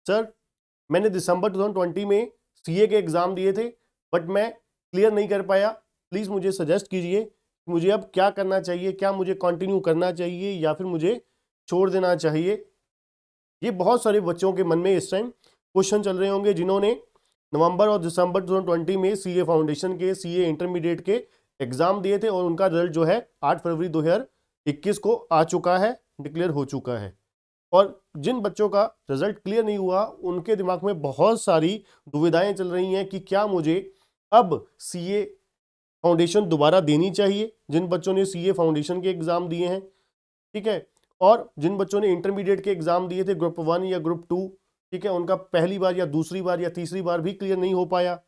Sir मैंने दिसंबर 2020 में CA के एग्ज़ाम दिए थे बट मैं क्लियर नहीं कर पाया, प्लीज़ मुझे सजेस्ट कीजिए कि मुझे अब क्या करना चाहिए, क्या मुझे कंटिन्यू करना चाहिए या फिर मुझे छोड़ देना चाहिए। ये बहुत सारे बच्चों के मन में इस टाइम क्वेश्चन चल रहे होंगे जिन्होंने नवंबर और दिसंबर 2020 में सीए फाउंडेशन के, सीए इंटरमीडिएट के एग्ज़ाम दिए थे और उनका रिजल्ट जो है 8 फरवरी 2021 को आ चुका है, डिक्लेयर हो चुका है। और जिन बच्चों का रिजल्ट क्लियर नहीं हुआ उनके दिमाग में बहुत सारी दुविधाएं चल रही हैं कि क्या मुझे अब सीए फाउंडेशन दोबारा देनी चाहिए, जिन बच्चों ने सीए फाउंडेशन के एग्ज़ाम दिए हैं, ठीक है, और जिन बच्चों ने इंटरमीडिएट के एग्ज़ाम दिए थे ग्रुप 1 या ग्रुप 2, ठीक है, उनका पहली बार या दूसरी बार या तीसरी बार भी क्लियर नहीं हो पाया।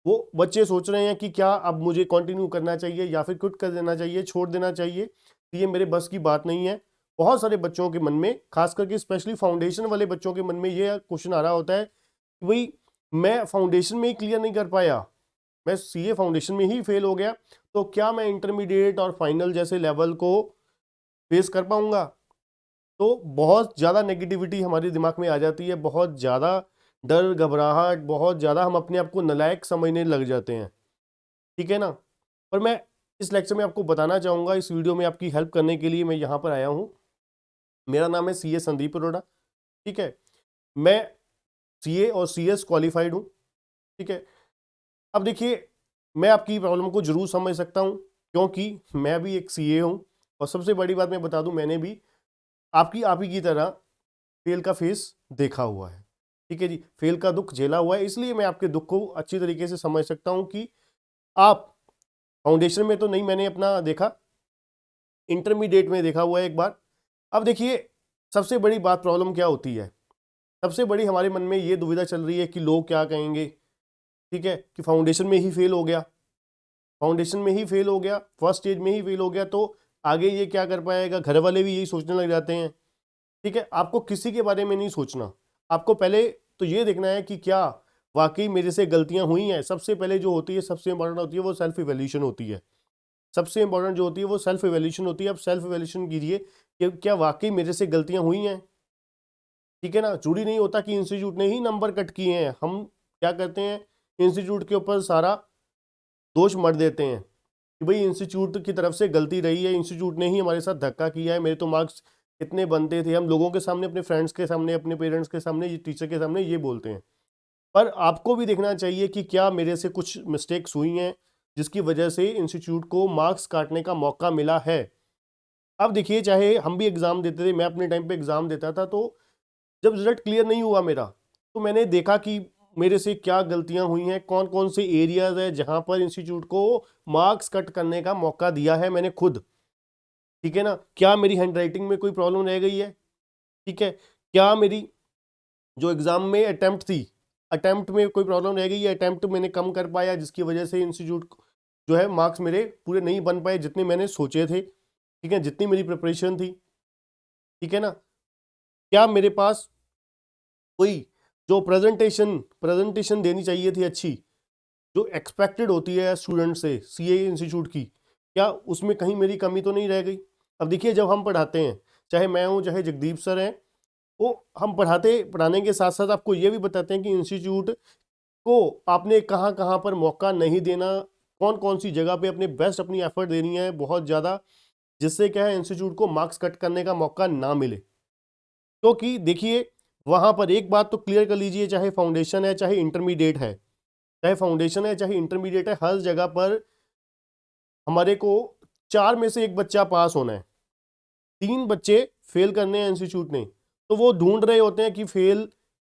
वो बच्चे सोच रहे हैं कि क्या अब मुझे कंटिन्यू करना चाहिए या फिर क्विट कर देना चाहिए, छोड़ देना चाहिए, तो ये मेरे बस की बात नहीं है। बहुत सारे बच्चों के मन में, खास करके स्पेशली फाउंडेशन वाले बच्चों के मन में ये क्वेश्चन आ रहा होता है कि भाई मैं फाउंडेशन में ही क्लियर नहीं कर पाया, मैं सीए फाउंडेशन में ही फेल हो गया, तो क्या मैं इंटरमीडिएट और फाइनल जैसे लेवल को फेस कर पाऊंगा। तो बहुत ज़्यादा नेगेटिविटी हमारे दिमाग में आ जाती है, बहुत ज़्यादा डर, घबराहट, बहुत ज़्यादा हम अपने आप को नालायक समझने लग जाते हैं, ठीक है ना। पर मैं इस लेक्चर में आपको बताना चाहूँगा, इस वीडियो में आपकी हेल्प करने के लिए मैं यहाँ पर आया हूँ। मेरा नाम है सीए संदीप अरोड़ा, ठीक है, मैं सीए और सीएस क्वालिफाइड हूँ, ठीक है। अब देखिए, मैं आपकी प्रॉब्लम को जरूर समझ सकता हूँ क्योंकि मैं भी एक सीए हूँ और सबसे बड़ी बात मैं बता दूँ, मैंने भी आपकी आप ही की तरह फेल का फेस देखा हुआ है, ठीक है जी, फेल का दुख झेला हुआ है, इसलिए मैं आपके दुख को अच्छी तरीके से समझ सकता हूँ कि आप फाउंडेशन में तो नहीं मैंने अपना देखा, इंटरमीडिएट में देखा हुआ है एक बार। अब देखिए, सबसे बड़ी बात प्रॉब्लम क्या होती है, सबसे बड़ी हमारे मन में ये दुविधा चल रही है कि लोग क्या कहेंगे, ठीक है, कि फाउंडेशन में ही फेल हो गया, फाउंडेशन में ही फेल हो गया, फर्स्ट स्टेज में ही फेल हो गया तो आगे ये क्या कर पाएगा। घर वाले भी यही सोचने लग जाते हैं, ठीक है। आपको किसी के बारे में नहीं सोचना, आपको पहले तो ये देखना है कि क्या वाकई मेरे से गलतियां हुई हैं। सबसे पहले जो होती है, सबसे इंपॉर्टेंट होती है वो सेल्फ इवैल्यूएशन होती है, सबसे इंपॉर्टेंट जो होती है वो सेल्फ इवैल्यूएशन होती है। अब सेल्फ इवैल्यूएशन कीजिए कि क्या वाकई मेरे से गलतियां हुई हैं, ठीक है ना। जरूरी नहीं होता कि इंस्टीट्यूट ने ही नंबर कट किए हैं, हम क्या करते हैं, इंस्टीट्यूट के ऊपर सारा दोष मढ़ देते हैं कि भाई इंस्टीट्यूट की तरफ से गलती रही है, इंस्टीट्यूट ने ही हमारे साथ धक्का किया है, मेरे तो मार्क्स इतने बनते थे। हम लोगों के सामने, अपने फ्रेंड्स के सामने, अपने पेरेंट्स के सामने, टीचर के सामने ये बोलते हैं। पर आपको भी देखना चाहिए कि क्या मेरे से कुछ मिस्टेक्स हुई हैं जिसकी वजह से इंस्टीट्यूट को मार्क्स काटने का मौका मिला है। अब देखिए, चाहे हम भी एग्ज़ाम देते थे, मैं अपने टाइम पे एग्ज़ाम देता था, तो जब रिजल्ट क्लियर नहीं हुआ मेरा, तो मैंने देखा कि मेरे से क्या गलतियां हुई हैं, कौन कौन से एरियाज है जहां पर इंस्टीट्यूट को मार्क्स कट करने का मौका दिया है मैंने खुद, ठीक है ना। क्या मेरी हैंडराइटिंग में कोई प्रॉब्लम रह गई है, ठीक है, क्या मेरी जो एग्जाम में अटेम्प्ट थी, अटेम्प्ट में कोई प्रॉब्लम रह गई है, अटेम्प्ट मैंने कम कर पाया जिसकी वजह से इंस्टीट्यूट जो है मार्क्स मेरे पूरे नहीं बन पाए जितने मैंने सोचे थे, ठीक है, जितनी मेरी प्रिपरेशन थी, ठीक है ना। क्या मेरे पास कोई जो प्रेजेंटेशन देनी चाहिए थी अच्छी, जो एक्सपेक्टेड होती है स्टूडेंट से सीए इंस्टीट्यूट की, क्या उसमें कहीं मेरी कमी तो नहीं रह गई। अब देखिए, जब हम पढ़ाते हैं, चाहे मैं हूँ चाहे जगदीप सर हैं, वो हम पढ़ाने के साथ साथ आपको ये भी बताते हैं कि इंस्टीट्यूट को आपने कहाँ कहाँ पर मौका नहीं देना, कौन कौन सी जगह पे अपने बेस्ट, अपनी एफर्ट देनी है बहुत ज़्यादा, जिससे क्या है इंस्टीट्यूट को मार्क्स कट करने का मौका ना मिले। क्योंकि देखिए, वहाँ पर एक बात तो क्लियर कर लीजिए, चाहे फाउंडेशन है चाहे इंटरमीडिएट है, चाहे फाउंडेशन है चाहे इंटरमीडिएट है, हर जगह पर हमारे को 4 में से 1 बच्चा पास होना है, 3 बच्चे फेल करने हैं इंस्टीट्यूट ने। तो वो ढूंढ रहे होते हैं कि फेल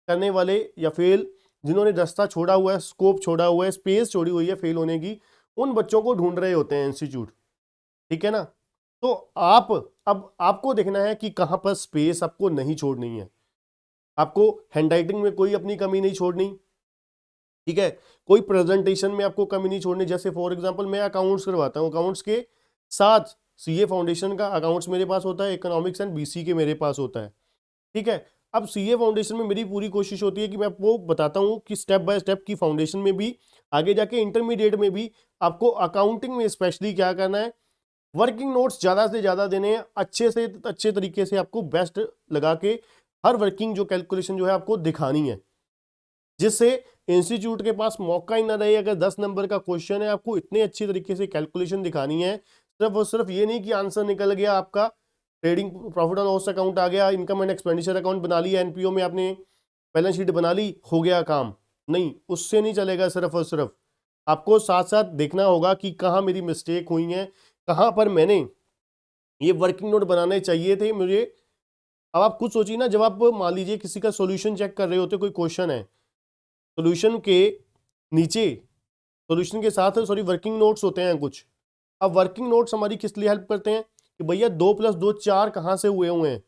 करने वाले या फेल जिन्होंने रास्ता छोड़ा हुआ है, स्कोप छोड़ा हुआ है, स्पेस छोड़ी हुई है फेल होने की, उन बच्चों को ढूंढ रहे होते हैं इंस्टीट्यूट, ठीक है ना। तो आप, अब आपको देखना है कि कहाँ पर स्पेस आपको नहीं छोड़नी है, आपको हैंडराइटिंग में कोई अपनी कमी नहीं छोड़नी, ठीक है, कोई प्रेजेंटेशन में आपको कमी नहीं छोड़नी। जैसे फॉर एग्जांपल मैं अकाउंट्स करवाता हूँ, अकाउंट्स के साथ सीए फाउंडेशन का अकाउंट्स मेरे पास होता है, इकोनॉमिक्स एंड बीसी के मेरे पास होता है, ठीक है। अब सीए फाउंडेशन में मेरी पूरी कोशिश होती है कि मैं आपको बताता हूँ कि स्टेप बाय स्टेप की फाउंडेशन में भी, आगे जाके इंटरमीडिएट में भी आपको अकाउंटिंग में स्पेशली क्या करना है, वर्किंग नोट्स ज़्यादा से ज़्यादा देने हैं, अच्छे से अच्छे तरीके से आपको बेस्ट लगा के हर वर्किंग जो कैलकुलेशन जो है आपको दिखानी है, जिससे इंस्टीट्यूट के पास मौका ही ना रहे। अगर 10 नंबर का क्वेश्चन है, आपको इतने अच्छी तरीके से कैलकुलेशन दिखानी है, सिर्फ और सिर्फ ये नहीं कि आंसर निकल गया आपका, trading profit and loss account आ गया, इनकम एंड एक्सपेंडिचर अकाउंट बना लिया, एनपीओ में आपने बैलेंस शीट बना ली, हो गया काम। नहीं, उससे नहीं चलेगा। सिर्फ और सिर्फ आपको साथ साथ देखना होगा कि कहाँ मेरी मिस्टेक हुई है, कहाँ पर मैंने ये वर्किंग नोट बनाने चाहिए थे मुझे। अब आप खुद सोचिए ना, जब आप मान लीजिए किसी का सॉल्यूशन चेक कर रहे होते, कोई क्वेश्चन है, सॉल्यूशन के नीचे, सॉल्यूशन के साथ सॉरी वर्किंग नोट्स होते हैं कुछ। अब वर्किंग नोट्स हमारी किस लिए हेल्प करते हैं कि भैया 2 + 2 4 कहाँ से हुए हैं।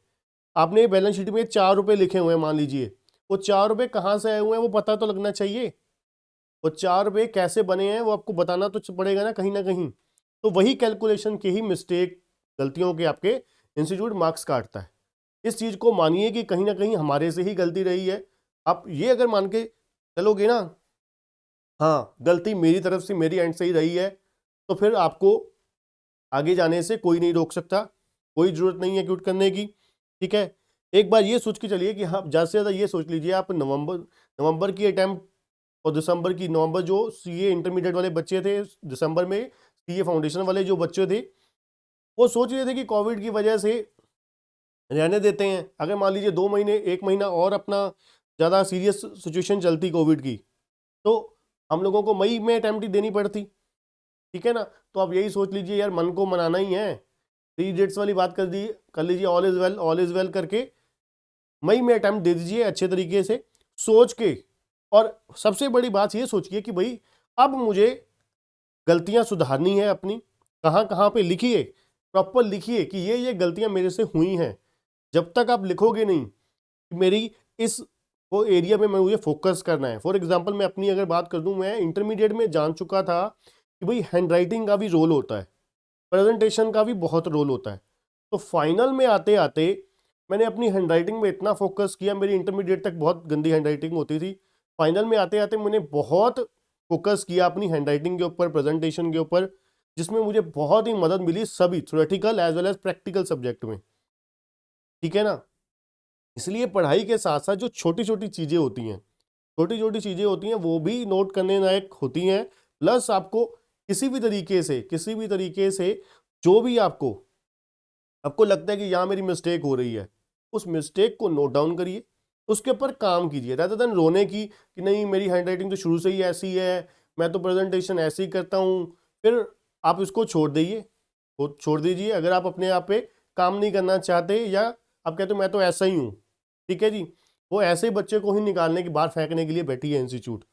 आपने बैलेंस शीट में 4 रुपए लिखे हुए हैं, मान लीजिए, वो 4 रुपए कहाँ से आए हुए हैं वो पता तो लगना चाहिए। वो 4 रुपए कैसे बने हैं वो आपको बताना तो पड़ेगा ना, कहीं ना कहीं। तो वही कैलकुलेशन के ही मिस्टेक, गलतियों के आपके इंस्टीट्यूट मार्क्स काटता है। इस चीज को मानिए कि कहीं ना कहीं हमारे से ही गलती रही है। आप ये अगर मान के चलोगे ना, हाँ गलती मेरी तरफ से, मेरी एंड से ही रही है, तो फिर आपको आगे जाने से कोई नहीं रोक सकता, कोई जरूरत नहीं है क्विट करने की। ठीक है, एक बार ये सोच के चलिए कि हाँ, ज़्यादा से ज़्यादा ये सोच लीजिए आप, नवंबर की अटैम्प्ट और दिसंबर की, नवंबर जो सीए इंटरमीडिएट वाले बच्चे थे, दिसंबर में सीए फाउंडेशन वाले जो बच्चे थे, वो सोच रहे थे कि कोविड की वजह से रहने देते हैं। अगर मान लीजिए 2 महीने, 1 महीना और अपना ज़्यादा सीरियस सिचुएशन चलती कोविड की, तो हम लोगों को मई में अटैम्प्ट ही देनी पड़ती। ठीक है ना, तो आप यही सोच लीजिए यार, मन को मनाना ही है, 3 डेट्स वाली बात कर लीजिए, ऑल इज वेल करके मई में अटैम्प्ट दे दीजिए अच्छे तरीके से सोच के। और सबसे बड़ी बात ये सोचिए कि भाई अब मुझे गलतियां सुधारनी है अपनी, कहाँ कहाँ पे लिखिए, प्रॉपर लिखिए कि ये गलतियां मेरे से हुई हैं। जब तक आप लिखोगे नहीं कि मेरी इस वो एरिया में मुझे फोकस करना है। फॉर एग्जांपल मैं अपनी अगर बात कर दूं, मैं इंटरमीडिएट में जान चुका था कि भाई हैंडराइटिंग का भी रोल होता है, प्रेजेंटेशन का भी बहुत रोल होता है। तो फाइनल में आते आते मैंने अपनी हैंडराइटिंग में इतना फोकस किया, मेरी इंटरमीडिएट तक बहुत गंदी हैंडराइटिंग होती थी, फाइनल में आते आते मैंने बहुत फोकस किया अपनी हैंडराइटिंग के ऊपर, प्रेजेंटेशन के ऊपर, जिसमें मुझे बहुत ही मदद मिली सभी theoretical as well as practical subject में। ठीक है ना, इसलिए पढ़ाई के साथ साथ जो छोटी छोटी चीज़ें होती हैं, छोटी छोटी चीज़ें होती हैं, वो भी नोट करने लायक होती हैं। प्लस आपको किसी भी तरीके से जो भी आपको लगता है कि यहाँ मेरी मिस्टेक हो रही है, उस मिस्टेक को नोट डाउन करिए, उसके ऊपर काम कीजिए, रादर देन रोने की कि नहीं मेरी हैंडराइटिंग तो शुरू से ही ऐसी है, मैं तो प्रेजेंटेशन ऐसे ही करता हूँ। फिर आप इसको छोड़ दीजिए। अगर आप अपने आप पे काम नहीं करना चाहते, या आप कहते हो मैं तो ऐसा ही हूँ, ठीक है जी, वो ऐसे बच्चे को ही निकालने के बाहर फेंकने के लिए बैठी है इंस्टीट्यूट।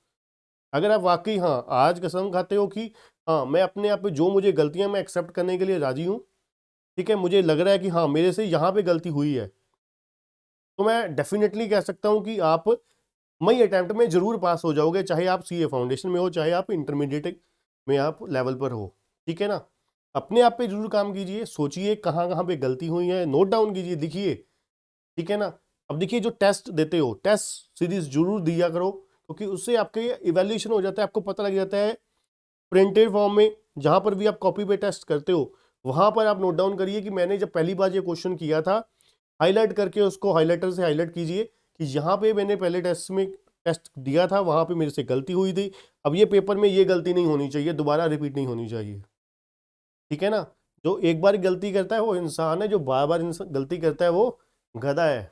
अगर आप वाकई हाँ आज कसम खाते हो कि हाँ मैं अपने आप पे जो मुझे गलतियां, मैं एक्सेप्ट करने के लिए राजी हूँ, ठीक है, मुझे लग रहा है कि हाँ मेरे से यहाँ पे गलती हुई है, तो मैं डेफिनेटली कह सकता हूँ कि आप मई अटेम्प्ट में जरूर पास हो जाओगे, चाहे आप सीए फाउंडेशन में हो, चाहे आप इंटरमीडिएट में आप लेवल पर हो। ठीक है ना, अपने आप पे जरूर काम कीजिए, सोचिए कहाँ कहाँ पे गलती हुई है, नोट डाउन कीजिए, लिखिए। ठीक है ना, अब देखिए जो टेस्ट देते हो, टेस्ट सीरीज जरूर दिया करो, क्योंकि उससे आपके इवैल्यूएशन हो जाता है, आपको पता लग जाता है प्रिंटेड फॉर्म में, जहां पर भी आप कॉपी पे टेस्ट करते हो, वहां पर आप नोट डाउन करिए कि मैंने जब पहली बार ये क्वेश्चन किया था, हाईलाइट करके उसको हाईलाइटर से हाईलाइट कीजिए कि यहाँ पे मैंने पहले टेस्ट दिया था, वहां पे मेरे से गलती हुई थी, अब ये पेपर में ये गलती नहीं होनी चाहिए, दोबारा रिपीट नहीं होनी चाहिए। ठीक है ना, जो एक बार गलती करता है वो इंसान है, जो बार बार गलती करता है वो गधा है।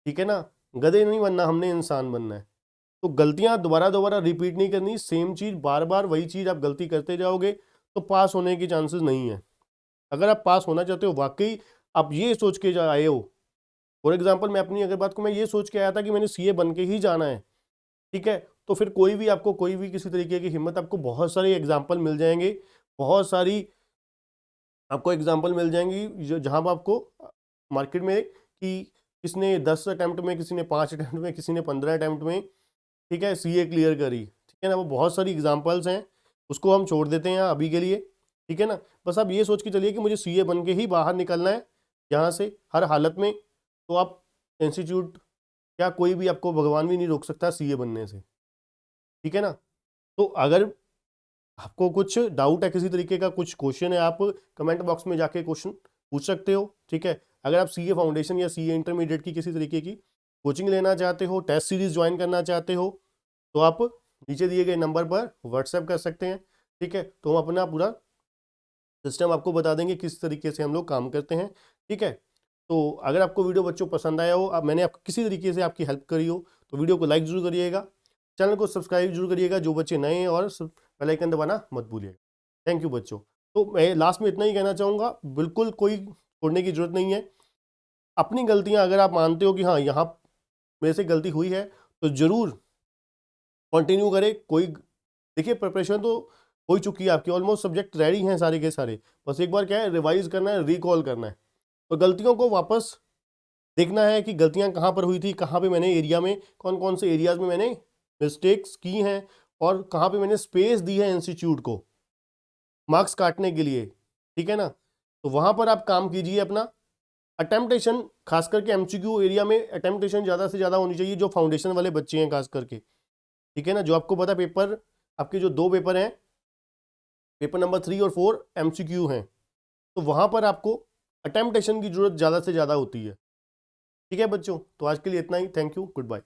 ठीक है ना, गधे नहीं बनना, हमने इंसान बनना है। तो गलतियां दोबारा दोबारा रिपीट नहीं करनी, सेम चीज बार बार वही चीज आप गलती करते जाओगे तो पास होने की चांसेस नहीं है। अगर आप पास होना चाहते हो वाकई, आप ये सोच के आए हो, फॉर एग्जाम्पल मैं अपनी अगर बात को, मैं ये सोच के आया था कि मैंने सीए बन के ही जाना है, ठीक है, तो फिर कोई भी किसी तरीके की हिम्मत, आपको बहुत सारे एग्जाम्पल मिल जाएंगे, बहुत सारी आपको एग्जाम्पल मिल जाएंगी जो जहाँ पर आपको मार्केट में कि किसने 10 अटैम्प्ट में, किसी ने 5 अटैम्प्ट में, किसी ने 15 अटैम्प्ट में, ठीक है, सीए क्लियर करी। ठीक है ना, वो बहुत सारी एग्जांपल्स हैं, उसको हम छोड़ देते हैं अभी के लिए। ठीक है ना, बस आप ये सोच के चलिए कि मुझे सीए बन के ही बाहर निकलना है यहाँ से हर हालत में, तो आप इंस्टीट्यूट या कोई भी आपको भगवान भी नहीं रोक सकता सीए बनने से। ठीक है ना, तो अगर आपको कुछ डाउट है, किसी तरीके का कुछ क्वेश्चन है, आप कमेंट बॉक्स में जाके क्वेश्चन पूछ सकते हो। ठीक है, अगर आप सीए फाउंडेशन या सीए इंटरमीडिएट की किसी तरीके की कोचिंग लेना चाहते हो, टेस्ट सीरीज ज्वाइन करना चाहते हो, तो आप नीचे दिए गए नंबर पर व्हाट्सएप कर सकते हैं, ठीक है। तो हम अपना पूरा सिस्टम आपको बता देंगे किस तरीके से हम लोग काम करते हैं, ठीक है। तो अगर आपको वीडियो बच्चों पसंद आया हो, मैंने आपको किसी तरीके से आपकी हेल्प करी हो, तो वीडियो को लाइक जरूर करिएगा, चैनल को सब्सक्राइब जरूर करिएगा जो बच्चे नए हैं, और बेल आइकन दबाना मत भूलिएगा। थैंक यू बच्चों। तो मैं लास्ट में इतना ही कहना चाहूँगा, बिल्कुल कोई छोड़ने की जरूरत नहीं है। अपनी गलतियाँ अगर आप मानते हो कि हाँ यहाँ मेरे से गलती हुई है, तो ज़रूर कंटिन्यू करें। कोई देखिए प्रिपरेशन तो हो चुकी है आपकी, ऑलमोस्ट सब्जेक्ट रेडी हैं सारे के सारे, बस एक बार क्या है रिवाइज करना है, रिकॉल करना है, और गलतियों को वापस देखना है कि गलतियां कहाँ पर हुई थी, कहाँ पे मैंने एरिया में कौन कौन से एरियाज में मैंने मिस्टेक्स की हैं, और कहाँ पे मैंने स्पेस दी है इंस्टीट्यूट को मार्क्स काटने के लिए, ठीक है ना। तो वहाँ पर आप काम कीजिए अपना। अटेम्पटेशन खास करके एमसीक्यू एरिया में अटेम्पटेशन ज़्यादा से ज़्यादा होनी चाहिए, जो फाउंडेशन वाले बच्चे हैं खास करके, ठीक है ना। जो आपको पता पेपर आपके जो 2 पेपर हैं, पेपर नंबर 3 और 4 एमसीक्यू हैं, तो वहाँ पर आपको अटेम्पटेशन की जरूरत ज़्यादा से ज़्यादा होती है, ठीक है बच्चों। तो आज के लिए इतना ही, थैंक यू, गुड बाय।